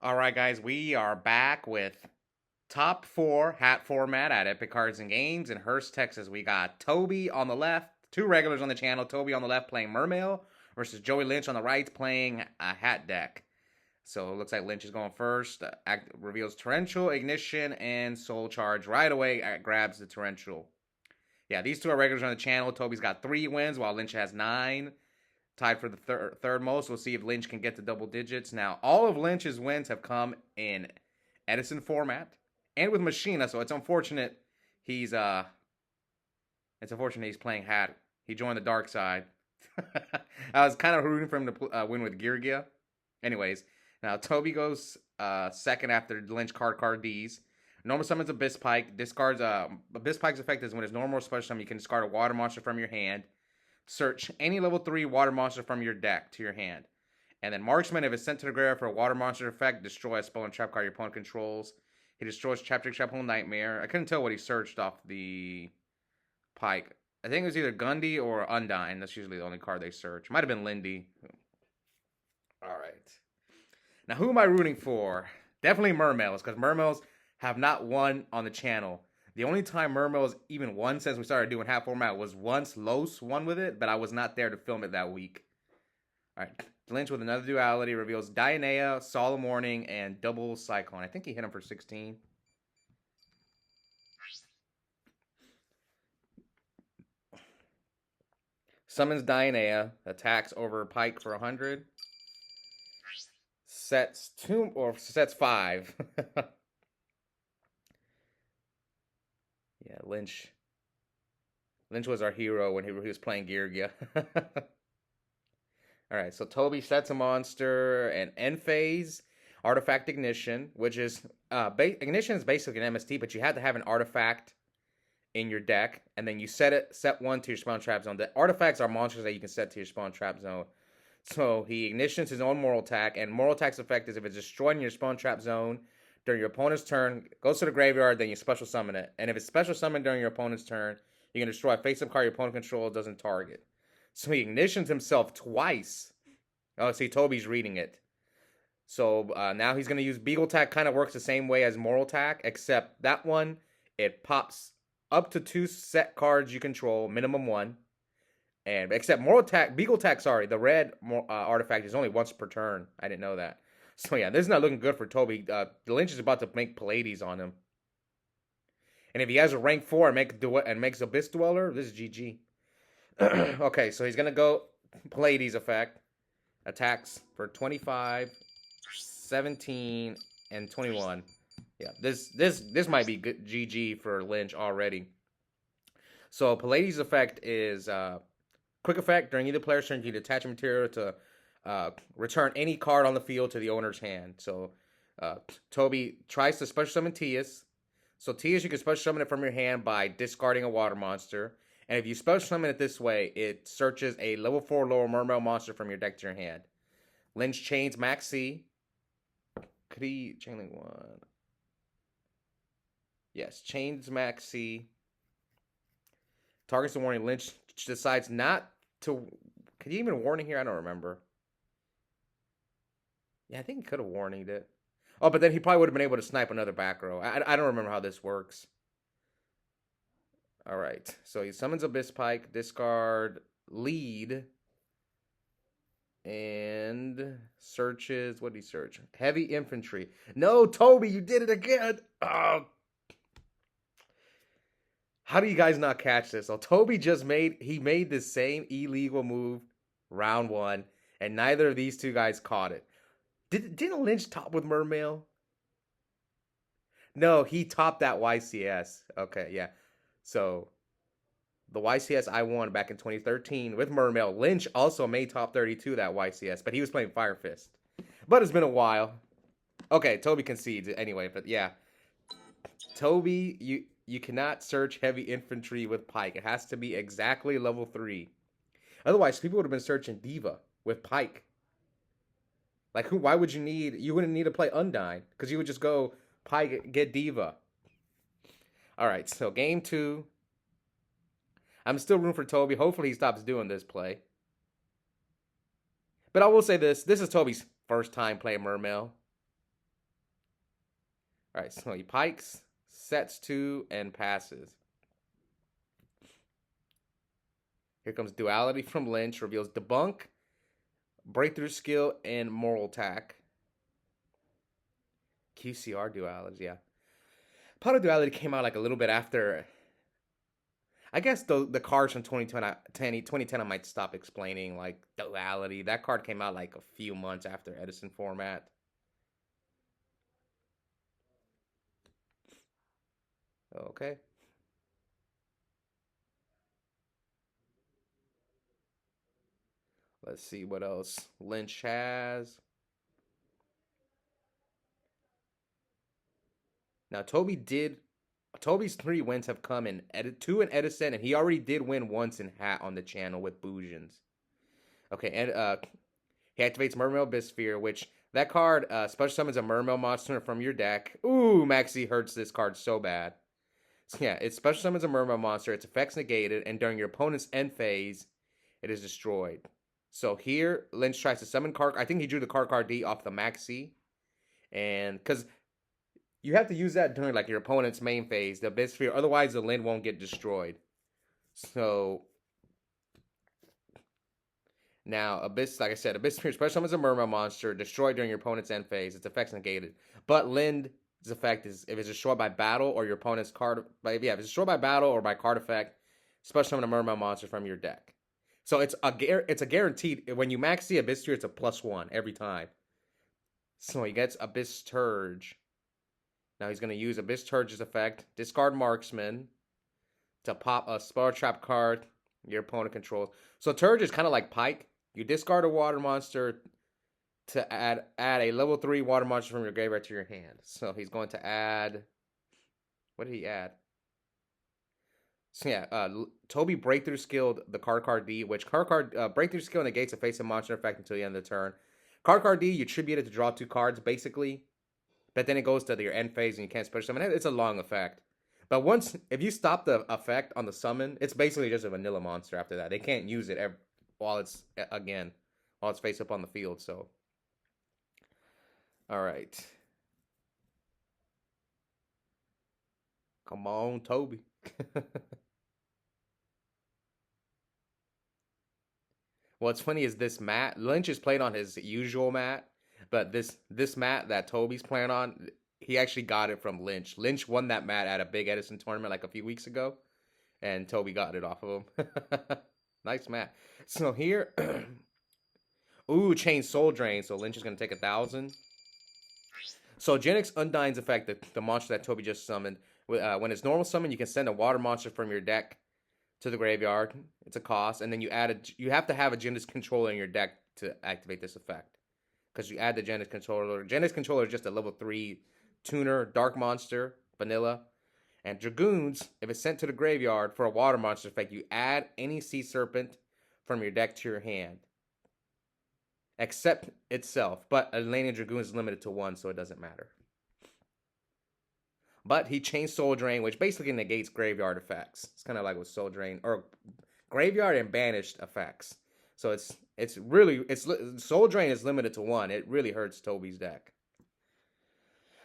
All right, guys, we are back with top four hat format at Epic Cards and Games in Hurst, Texas. We got Tobi on the left, two regulars on the channel. Tobi on the left playing Mermail versus Joey Linch on the right playing a hat deck. So it looks like Lynch is going first. Reveals Torrential, Ignition, and Soul Charge right away. Grabs the Torrential. Yeah, these two are regulars on the channel. Tobi's got 3 wins while Lynch has 9. Tied for the third most. We'll see if Lynch can get to double digits. Now, all of Lynch's wins have come in Edison format and with Machina, so it's unfortunate he's playing hat. He joined the dark side. I was kind of rooting for him to win with Geargia. Anyways, now Tobi goes second after Lynch card D's. Normal summons Abyss Pike. Discards Abyss Pike's effect is when it's normal or special summon, you can discard a water monster from your hand. Search any level 3 water monster from your deck to your hand. And then Marksman, if it's sent to the graveyard for a water monster effect, destroy a spell and trap card your opponent controls. He destroys Chapter Chapel Nightmare. I couldn't tell what he searched off the Pike. I think it was either Gundy or Undyne. That's usually the only card they search. Might have been Lindy. Alright. Now, who am I rooting for? Definitely Mermails, because Mermails have not won on the channel. The only time Mermails even won since we started doing half format was once Los won with it, but I was not there to film it that week. All right, Lynch with another duality reveals Dionea, Solemn Warning, and Double Cyclone. I think he hit him for 16. Summons Dionea, attacks over Pike for 100. Sets 5. Yeah, Lynch was our hero when he was playing Geargia. Alright, so Tobi sets a monster, and end phase, artifact ignition, which is ignition is basically an MST, but you have to have an artifact in your deck, and then you set one to your spawn trap zone. The artifacts are monsters that you can set to your spawn trap zone. So he ignitions his own moral attack, and moral attack's effect is if it's destroyed in your spawn trap zone during your opponent's turn, goes to the graveyard, then you special summon it. And if it's special summoned during your opponent's turn, you can destroy a face-up card your opponent controls doesn't target. So he ignitions himself twice. Oh, see, Tobi's reading it. So now he's going to use Beagle Attack. Kind of works the same way as Moral Attack, except that one, it pops up to 2 set cards you control, minimum 1. And except Moral Attack, Beagle Attack, sorry, the red artifact is only once per turn. I didn't know that. So yeah, this is not looking good for Tobi. Lynch is about to make Pallades on him. And if he has a rank 4 and makes Abyss Dweller, this is GG. Okay, so he's going to go Pallades effect. Attacks for 25, 17, and 21. Yeah, this might be good GG for Lynch already. So Pallades effect is quick effect. During either player's turn, you can attach a material to return any card on the field to the owner's hand. So Tobi tries to special summon Tias. So Tias, you can special summon it from your hand by discarding a water monster. And if you special summon it this way, it searches a level 4 lower Mermail monster from your deck to your hand. Lynch chains Max C. Could he chainlink 1? Yes, chains Max C. Targets the warning. Lynch decides not to. Could he even warning here? I don't remember. Yeah, I think he could have warninged it. Oh, but then he probably would have been able to snipe another back row. I don't remember how this works. All right, so he summons Abyss Pike, discard lead, and searches. What did he search? Heavy infantry. No, Tobi, you did it again. Oh. How do you guys not catch this? So Tobi just made the same illegal move round 1, and neither of these two guys caught it. Didn't Lynch top with Mermail? No, he topped that YCS. Okay, yeah. So the YCS I won back in 2013 with Mermail. Lynch also made top 32 that YCS, but he was playing Fire Fist. But it's been a while. Okay, Tobi concedes anyway, but yeah. Tobi, you cannot search heavy infantry with Pike. It has to be exactly level 3. Otherwise, people would have been searching Diva with Pike. Like, why would you wouldn't need to play Undyne, because you would just go Pike, get Diva. All right, so game 2. I'm still rooting for Tobi. Hopefully he stops doing this play. But I will say this. This is Tobi's first time playing Mermail. All right, so he pikes, sets 2, and passes. Here comes Duality from Lynch, reveals Debunk, Breakthrough Skill, and Moral Attack. QCR Dualities, yeah. Powder Duality came out like a little bit after. I guess the cards from 2010 I might stop explaining, like Duality. That card came out like a few months after Edison format. Okay. Let's see what else Lynch has. Now Tobi's 3 wins have come in 2 in Edison, and he already did win once in Hat on the channel with Boojins. Okay, and he activates Mermail Bisphere, which that card special summons a Mermail monster from your deck. Ooh, Maxi hurts this card so bad. So yeah, it special summons a Mermail monster. Its effects negated, and during your opponent's end phase, it is destroyed. So here, Lynch tries to summon card. I think he drew the card D off the Maxi, and because you have to use that during like your opponent's main phase, the Bisphere. Otherwise, the Lyn won't get destroyed. So now, like I said, Abyss special summons a Mermail monster destroyed during your opponent's end phase. Its effects negated, but Lynn's effect is if it's destroyed by battle or your opponent's card. If it's destroyed by battle or by card effect, special summon a Mermail monster from your deck. So it's a guaranteed. When you max the Abyss Sphere, it's a +1 every time. So he gets Abyss Turge. Now he's going to use Abyss Turge's effect, discard Marksman, to pop a Spell Trap card your opponent controls. So Turge is kind of like Pike. You discard a water monster to add a level 3 water monster from your graveyard to your hand. So he's going to add. What did he add? So yeah, Tobi Breakthrough Skilled the card D, which Breakthrough Skill negates a face and monster effect until the end of the turn. Card D, you tribute it to draw 2 cards basically, but then it goes to your end phase and you can't special summon it. It's a long effect. But if you stop the effect on the summon, it's basically just a vanilla monster after that. They can't use it while it's face up on the field. So, all right. Come on, Tobi. What's funny is this mat. Lynch is playing on his usual mat, but this mat that Tobi's playing on, he actually got it from Lynch. Lynch won that mat at a big Edison tournament like a few weeks ago, and Tobi got it off of him. Nice mat. So here, ooh, Chain Soul Drain. So Lynch is going to take 1,000. So Genix Undyne's effect, the monster that Tobi just summoned, when it's normal summon, you can send a water monster from your deck to the graveyard. It's a cost, and then you have to have a Genix controller in your deck to activate this effect, because you add the Genix controller. Genix controller is just a level 3 tuner dark monster, vanilla. And Dragoons, if it's sent to the graveyard for a water monster effect, you add any Sea Serpent from your deck to your hand, except itself. But Atlantean Dragoon is limited to 1, so it doesn't matter. But he changed Soul Drain, which basically negates graveyard effects. It's kind of like with Soul Drain, or graveyard and banished effects. So it's Soul Drain is limited to 1. It really hurts Tobi's deck.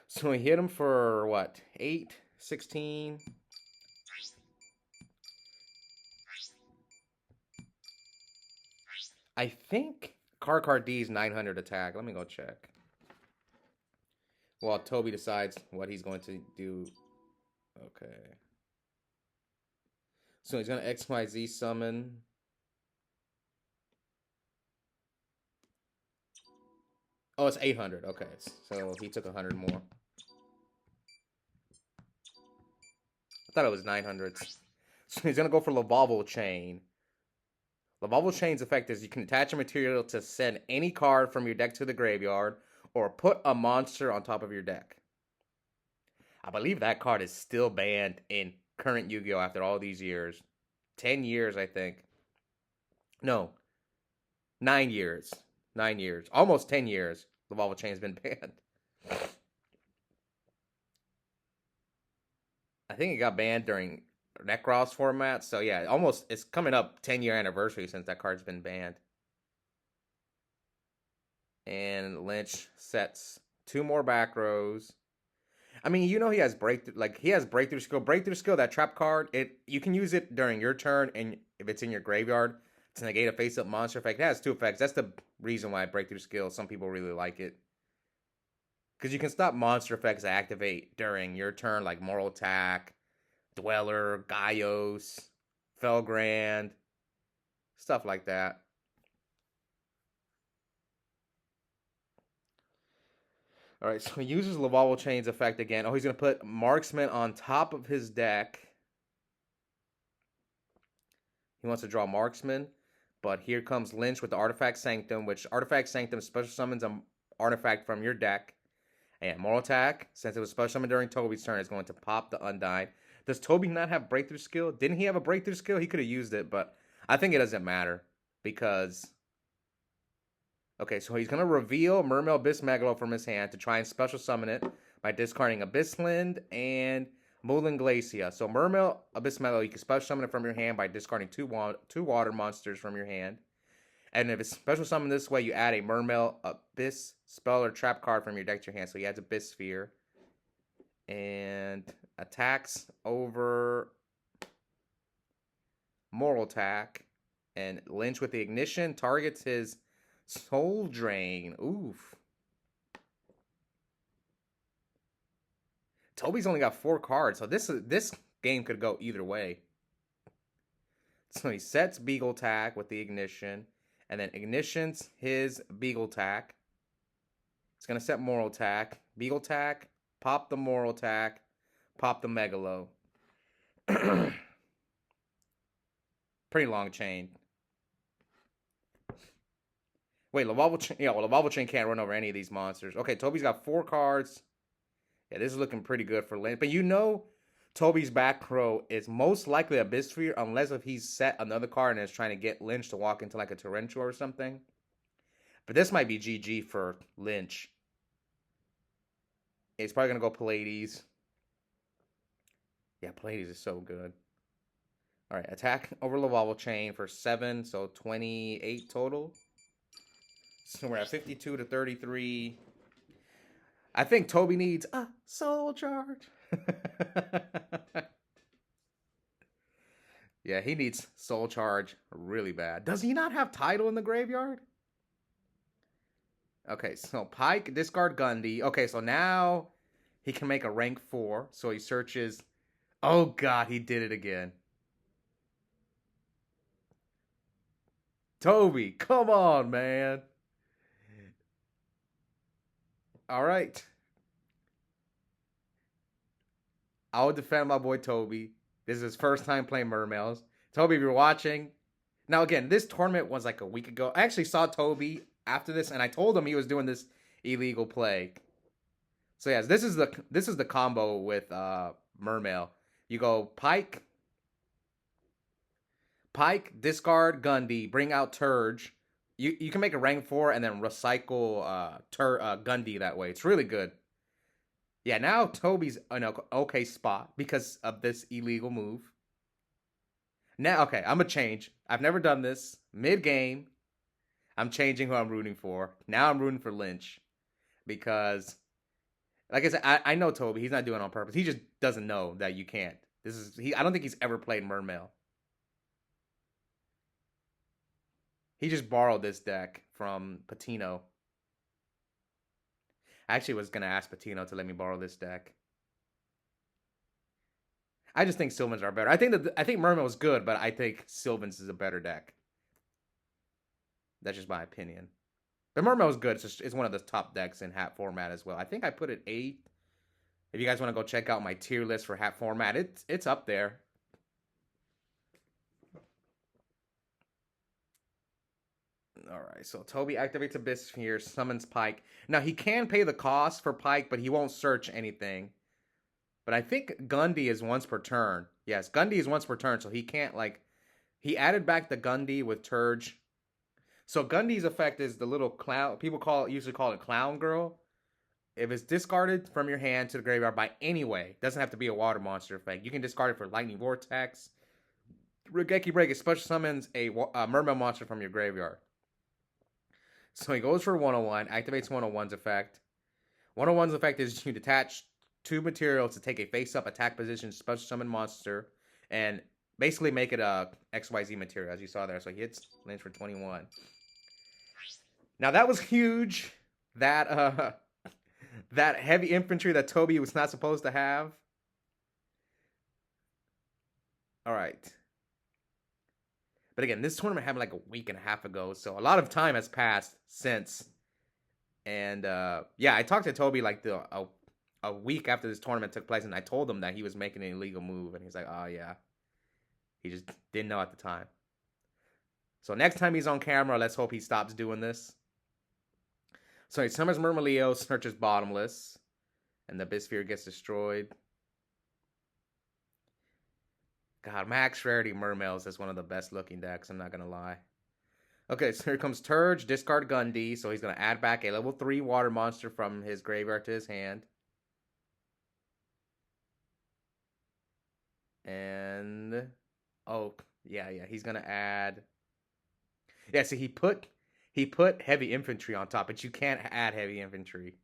So we hit him for what? 8, 16. I think card D is 900 attack. Let me go check. While Tobi decides what he's going to do. Okay. So he's going to XYZ summon. Oh, it's 800. Okay. So he took 100 more. I thought it was 900. So he's going to go for Lavalval Chain. Lavalval Chain's effect is you can attach a material to send any card from your deck to the graveyard, or put a monster on top of your deck. I believe that card is still banned in current Yu-Gi-Oh! After all these years. 10 years, I think. No. 9 years. 9 years. Almost 10 years. Lavalval Chain's been banned. I think it got banned during Necros format. So yeah, it's coming up 10-year anniversary since that card's been banned. And Lynch sets 2 more back rows. I mean, you know he has breakthrough, like he has breakthrough skill. Breakthrough skill, that trap card, it you can use it during your turn, and if it's in your graveyard to negate a face-up monster effect. It has two effects. That's the reason why breakthrough skill. Some people really like it because you can stop monster effects that activate during your turn, like Moral Attack, Dweller, Gaios, Felgrand, stuff like that. All right, so he uses Lavalval Chain's effect again. Oh, he's going to put Marksman on top of his deck. He wants to draw Marksman, but here comes Lynch with the Artifact Sanctum, which Artifact Sanctum special summons an artifact from your deck. And Moral Attack, since it was special summoned during Tobi's turn, is going to pop the Undyne. Does Tobi not have Breakthrough Skill? Didn't he have a Breakthrough Skill? He could have used it, but I think it doesn't matter because... Okay, so he's going to reveal Mermail Abyss Megalo from his hand to try and special summon it by discarding Abyssland and Moulin Glacia. So Mermail Abyss Megalo, you can special summon it from your hand by discarding two water monsters from your hand. And if it's special summoned this way, you add a Mermail Abyss spell or trap card from your deck to your hand. So he adds Abyss Sphere. And attacks over Moral Attack. And Lynch with the Ignition targets his Soul Drain. Oof. Tobi's only got 4 cards, so this game could go either way. So he sets Beagle Tack with the Ignition, and then ignitions his Beagle Tack. It's going to set Moral Attack. Beagle Tack, pop the Moral Attack, pop the Megalo. Pretty long chain. Wait, Lavalval Chain. Yeah, well, Lavalval Chain can't run over any of these monsters. Okay, Tobi's got 4 cards. Yeah, this is looking pretty good for Lynch. But you know Tobi's back row is most likely Abyss Sphere unless if he's set another card and is trying to get Lynch to walk into like a Tarantula or something. But this might be GG for Lynch. He's probably going to go Pallades. Yeah, Pallades is so good. All right, attack over Lavalval Chain for 7, so 28 total. So we're at 52 to 33. I think Tobi needs a soul charge. Yeah, he needs soul charge really bad. Does he not have Tidal in the graveyard? Okay, so Pike, discard Gundy. Okay, so now he can make a rank 4. So he searches. Oh, God, he did it again. Tobi, come on, man. All right. I will defend my boy Tobi. This is his first time playing Mermails. Tobi, if you're watching. Now, again, this tournament was like a week ago. I actually saw Tobi after this, and I told him he was doing this illegal play. So, yes, this is the combo with Mermail. You go Pike, discard Gundy, bring out Turge. You can make a rank 4 and then recycle Gundy that way. It's really good. Yeah, now Tobi's in an okay spot because of this illegal move. Now, okay, I'm going to change. I've never done this. Mid-game, I'm changing who I'm rooting for. Now I'm rooting for Lynch because, like I said, I know Tobi. He's not doing it on purpose. He just doesn't know that you can't. I don't think he's ever played Mermail. He just borrowed this deck from Patino. I actually was going to ask Patino to let me borrow this deck. I just think Sylvans are better. I think Mermail is good, but I think Sylvans is a better deck. That's just my opinion. But Mermail is good. It's one of the top decks in hat format as well. I think I put it 8. If you guys want to go check out my tier list for hat format, it's up there. Alright, so Tobi activates Abyss Sphere, summons Pike. Now, he can pay the cost for Pike, but he won't search anything. But I think Gundy is once per turn. Yes, Gundy is once per turn, so he can't, like... He added back the Gundy with Turge. So Gundy's effect is the little clown... People usually call it Clown Girl. If it's discarded from your hand to the graveyard by any way, doesn't have to be a water monster effect. You can discard it for Lightning Vortex. Regeki Break, it special summons a Mermail monster from your graveyard. So he goes for 101, activates 101's effect. 101's effect is you detach two materials to take a face-up attack position special summon monster and basically make it a XYZ material, as you saw there. So he hits Lynch for 21. Now that was huge. That that heavy infantry that Tobi was not supposed to have. All right. But again, this tournament happened like a week and a half ago, so a lot of time has passed since. And yeah, I talked to Tobi like a week after this tournament took place, and I told him that he was making an illegal move, and he's like, "Oh yeah," he just didn't know at the time. So next time he's on camera, let's hope he stops doing this. So he summons Mermail, searches Bottomless, and the Bisphere gets destroyed. God, max rarity Mermails is one of the best looking decks, I'm not gonna lie. Okay, so here comes Turge, discard Gundy, so he's gonna add back a level 3 water monster from his graveyard to his hand. And oh yeah, he's gonna add. Yeah, see, he put heavy infantry on top, but you can't add heavy infantry.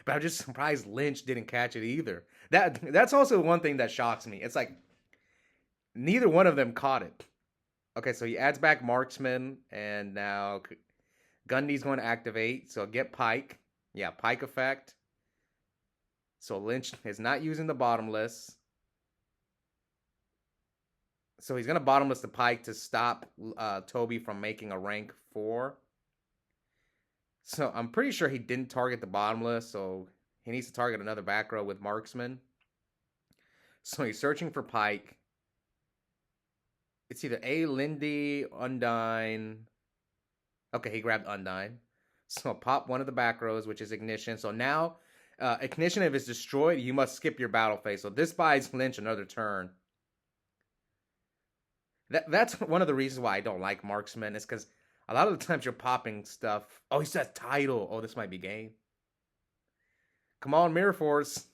But I'm just surprised Lynch didn't catch it either. That's also one thing that shocks me. It's like neither one of them caught it. Okay, so he adds back Marksman, and now Gundy's going to activate. So get Pike. Yeah, Pike effect. So Lynch is not using the Bottomless. So he's going to Bottomless the Pike to stop Tobi from making a rank 4. So I'm pretty sure he didn't target the Bottomless, so he needs to target another back row with Marksman. So he's searching for Pike. It's either A, Lindy, Undyne. Okay, he grabbed Undyne. So pop one of the back rows, which is Ignition. So now, Ignition, if it's destroyed, you must skip your battle phase. So this buys Lynch another turn. That's one of the reasons why I don't like Marksman, is because a lot of the times you're popping stuff. Oh, he says Tidal. Oh, this might be game. Come on, Mirror Force.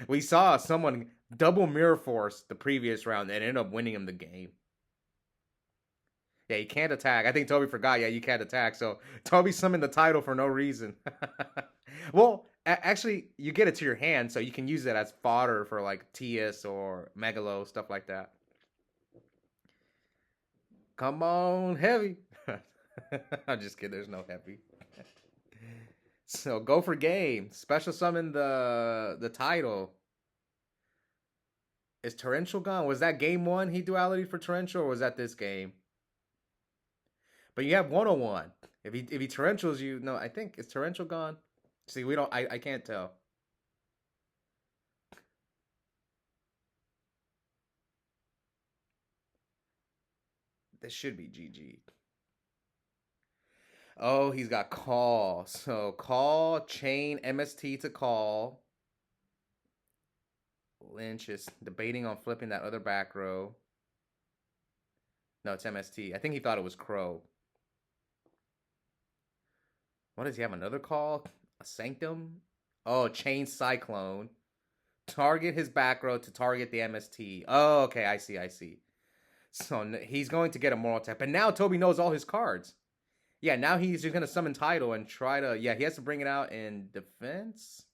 We saw someone double Mirror Force the previous round and ended up winning him the game. Yeah, you can't attack. I think Tobi forgot. Yeah, you can't attack. So Tobi summoned the Tidal for no reason. Well, actually, you get it to your hand, so you can use it as fodder for like TS or Megalo, stuff like that. Come on, heavy. I'm just kidding. There's no heavy. So go for game. Special summon the Tidal. Is Torrential gone? Was that game 1 he duality for Torrential, or was that this game? But you have 101. If he Torrentials you, no, I think is Torrential gone? See, we don't. I can't tell. This should be GG. Oh, he's got call. So call, chain, MST to call. Lynch is debating on flipping that other back row. No, it's MST. I think he thought it was Crow. What does he have? Another call? A Sanctum? Oh, chain Cyclone. Target his back row to target the MST. Oh, okay. I see. So he's going to get a moral attack. But now Tobi knows all his cards. Yeah, now he's just going to summon Tidal and try to... Yeah, he has to bring it out in defense.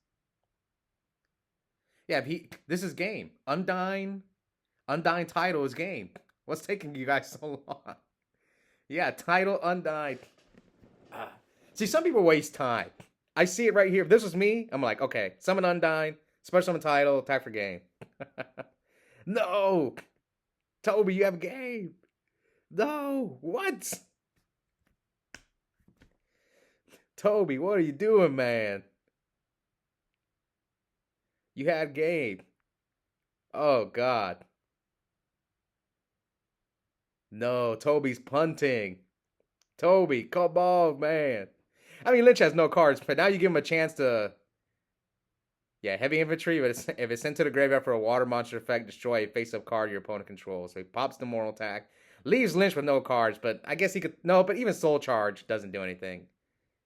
Yeah, this is game. Undyne Tidal is game. What's taking you guys so long? Yeah, Tidal, Undyne. See, some people waste time. I see it right here. If this was me, I'm like, okay, summon Undyne, special summon Tidal, attack for game. No! Tobi, you have a game. No, what? Tobi, what are you doing, man? You had game. Oh, God. No, Tobi's punting. Tobi, come on, man. I mean, Lynch has no cards, but now you give him a chance to... Yeah, heavy infantry, but if it's sent to the graveyard for a water monster effect, destroy a face-up card your opponent controls. So he pops the moral attack. Leaves Lynch with no cards, but I guess he could... No, but even Soul Charge doesn't do anything.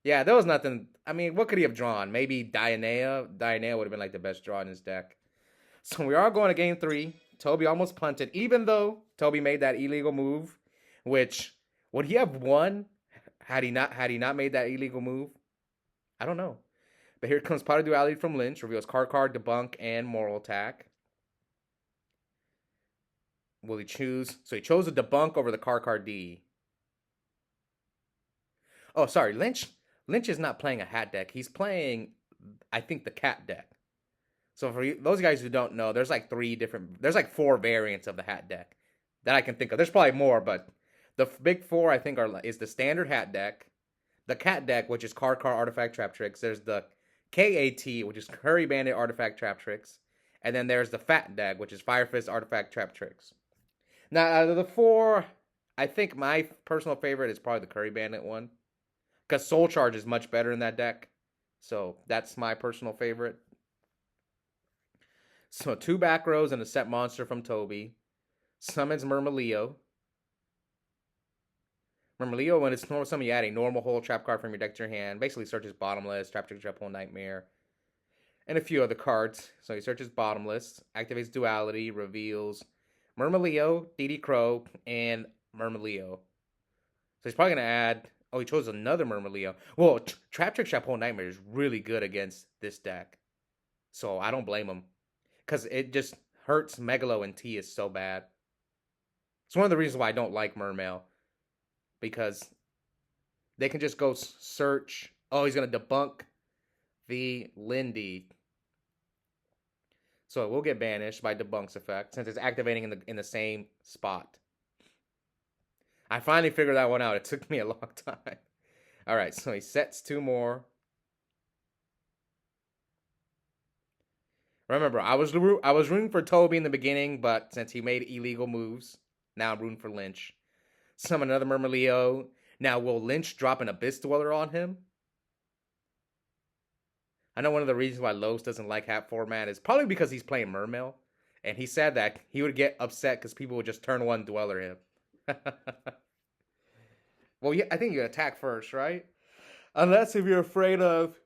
Yeah, there was nothing... I mean, what could he have drawn? Maybe Dianea? Dianea would have been like the best draw in his deck. So we are going to game 3. Tobi almost punted, even though Tobi made that illegal move, which... Would he have won had he not made that illegal move? I don't know. But here comes Pot of Duality from Lynch. Reveals card, debunk, and moral attack. Will he choose? So he chose a debunk over the card D. Oh, sorry. Lynch is not playing a hat deck. He's playing, I think, the cat deck. So for those guys who don't know, there's like there's like 4 variants of the hat deck that I can think of. There's probably more, but the big 4 I think is the standard hat deck, the cat deck, which is card, artifact, trap tricks. There's the KAT, which is Curry Bandit, artifact, trap tricks, and then there's the fat deck, which is Fire Fist, artifact, trap tricks. Now out of the 4, I think my personal favorite is probably the Curry Bandit one, because Soul Charge is much better in that deck. So that's my personal favorite. So 2 back rows and a set monster from Tobi. Summons Mermail. Mermail, when it's normal summon, you add a normal hole trap card from your deck to your hand. Basically searches Bottomless, Trap Trick, Trap Hole, Nightmare, and a few other cards. So he searches Bottomless, activates Duality, reveals Mermail, DD Crow, and Mermail. So he's probably going to add... Oh, he chose another Mermail. Well, Trap Trick, Trap Hole, Nightmare is really good against this deck. So I don't blame him. Because it just hurts Megalo and T is so bad. It's one of the reasons why I don't like Mermail. Because they can just go search. Oh, he's going to debunk the Lindy. So it will get banished by Debunk's effect, since it's activating in the same spot. I finally figured that one out. It took me a long time. All right, so he sets 2 more. Remember, I was rooting for Tobi in the beginning, but since he made illegal moves, now I'm rooting for Lynch. Summon another Mermail. Now, will Lynch drop an Abyss Dweller on him? I know one of the reasons why Los doesn't like hat format is probably because he's playing Mermail. And he said that he would get upset because people would just turn 1 Dweller him. Well, yeah, I think you attack first, right? Unless if you're afraid of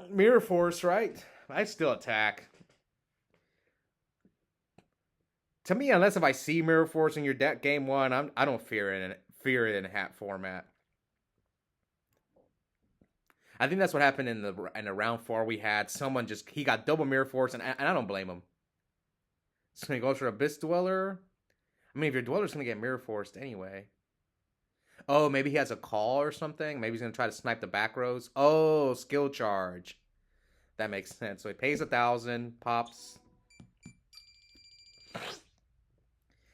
Mirror Force, right? I still attack. To me, unless if I see Mirror Force in your deck game 1, I don't fear it in hat format. I think that's what happened in the round 4 we had. Someone he got double Mirror Force, and I don't blame him. So he goes for Abyss Dweller. I mean, if your Dweller's going to get Mirror Forced anyway. Oh, maybe he has a call or something. Maybe he's going to try to snipe the back rows. Oh, skill charge. That makes sense. So he pays 1,000, pops.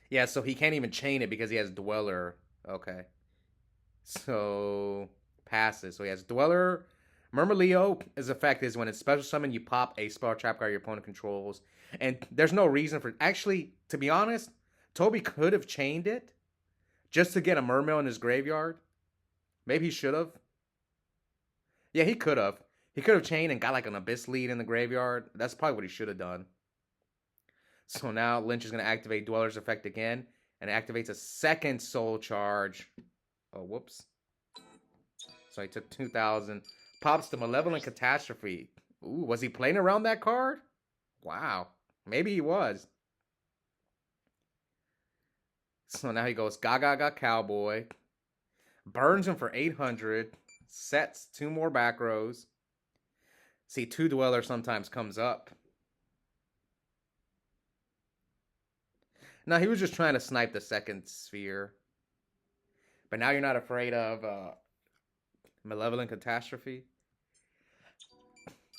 Yeah, so he can't even chain it because he has Dweller. Okay. So, passes. So he has Dweller. Mermail, his effect is when it's special summon, you pop a spell trap card your opponent controls. And there's no reason for... Actually, to be honest... Tobi could have chained it just to get a Mermail in his graveyard. Maybe he should have. Yeah, he could have. He could have chained and got like an Abyss lead in the graveyard. That's probably what he should have done. So now Lynch is going to activate Dweller's effect again. And it activates a second Soul Charge. Oh, whoops. So he took 2,000. Pops the Malevolent Catastrophe. Ooh, was he playing around that card? Wow. Maybe he was. So now he goes Gaga Cowboy. Burns him for 800. Sets 2 more back rows. See, 2 Dweller sometimes comes up. Now, he was just trying to snipe the second sphere. But now you're not afraid of Malevolent Catastrophe.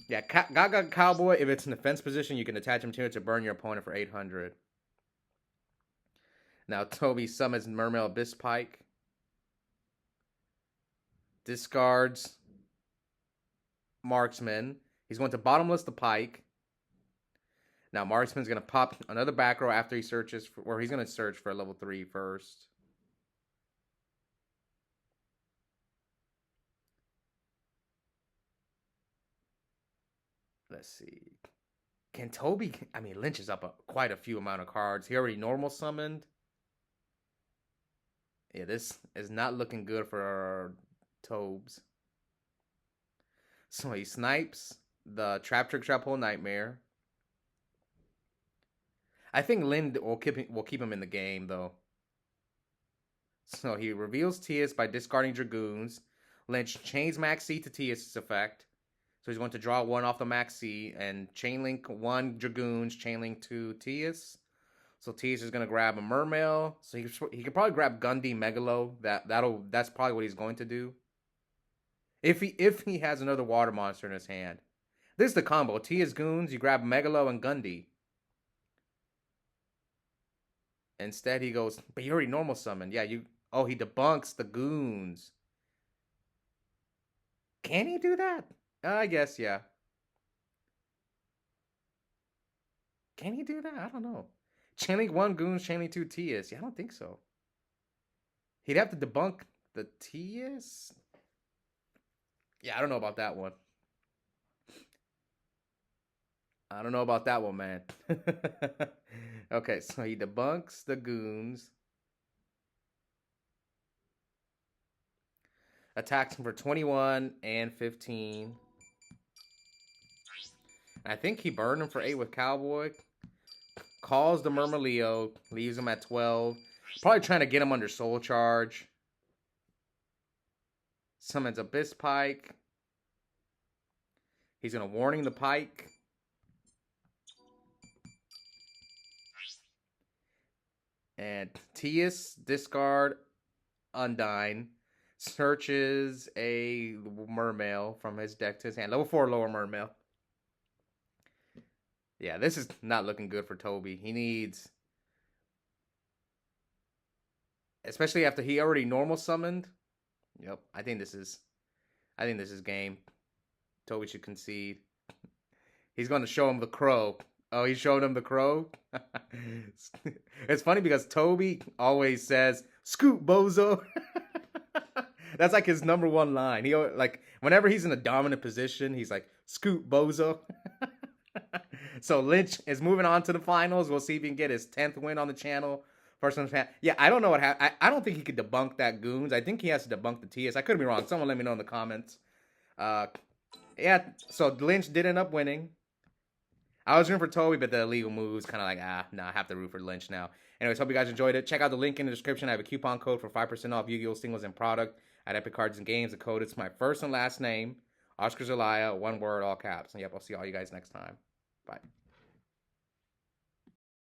Yeah, Gaga Cowboy, if it's in defense position, you can attach him to it to burn your opponent for 800. Now, Tobi summons Mermail Abyss Pike. Discards Marksman. He's going to bottomless the Pike. Now, Marksman's going to pop another back row after he searches, or he's going to search for a level 3 first. Let's see. Can Tobi... I mean, Lynch is up quite a few amount of cards. He already normal summoned. Yeah, this is not looking good for our Tobes. So he snipes the Trap Trick, Trap Hole, Nightmare. I think Lynn will keep him in the game, though. So he reveals TS by discarding Dragoons. Linch chains Max C to Tia's effect. So he's going to draw 1 off the Max C and chainlink 1 Dragoons, chainlink 2 Tia's. So Tia's is going to grab a Mermail. So he could probably grab Gundy Megalo. That's probably what he's going to do. If he has another water monster in his hand. This is the combo. Tia's Goons, you grab Megalo and Gundy. Instead he goes, but you already normal summoned. Yeah, he debunks the Goons. Can he do that? I guess, yeah. Can he do that? I don't know. Chainlink 1 Goons, Chainlink 2 Tia's. Yeah, I don't think so. He'd have to debunk the Tia's? Yeah, I don't know about that one. I don't know about that one, man. Okay, so he debunks the Goons. Attacks him for 21 and 15. I think he burned him for 8 with Cowboy. Calls the Mermail, leaves him at 12. Probably trying to get him under Soul Charge. Summons Abyss Pike. He's going to Warning the Pike. And Tia's discard Undyne. Searches a Mermail from his deck to his hand. Level 4 lower Mermail. Yeah, this is not looking good for Tobi. He needs... Especially after he already normal summoned. Yep, I think this is game. Tobi should concede. He's going to show him the crow. Oh, he showed him the crow? It's funny because Tobi always says, "Scoot, bozo." That's like his #1 line. He like whenever he's in a dominant position, he's like, "Scoot, bozo." So Linch is moving on to the finals. We'll see if he can get his 10th win on the channel. First one, yeah, I don't know what happened. I don't think he could debunk that Goons. I think he has to debunk the TS. I could be wrong. Someone let me know in the comments. Yeah, so Lynch did end up winning. I was rooting for Tobi, but the illegal moves kind of like, I have to root for Lynch now. Anyways, hope you guys enjoyed it. Check out the link in the description. I have a coupon code for 5% off Yu-Gi-Oh! Singles and product at Epic Cards and Games. The code is my first and last name, Oscar Zelaya, one word, all caps. And yep, I'll see all you guys next time. Bye.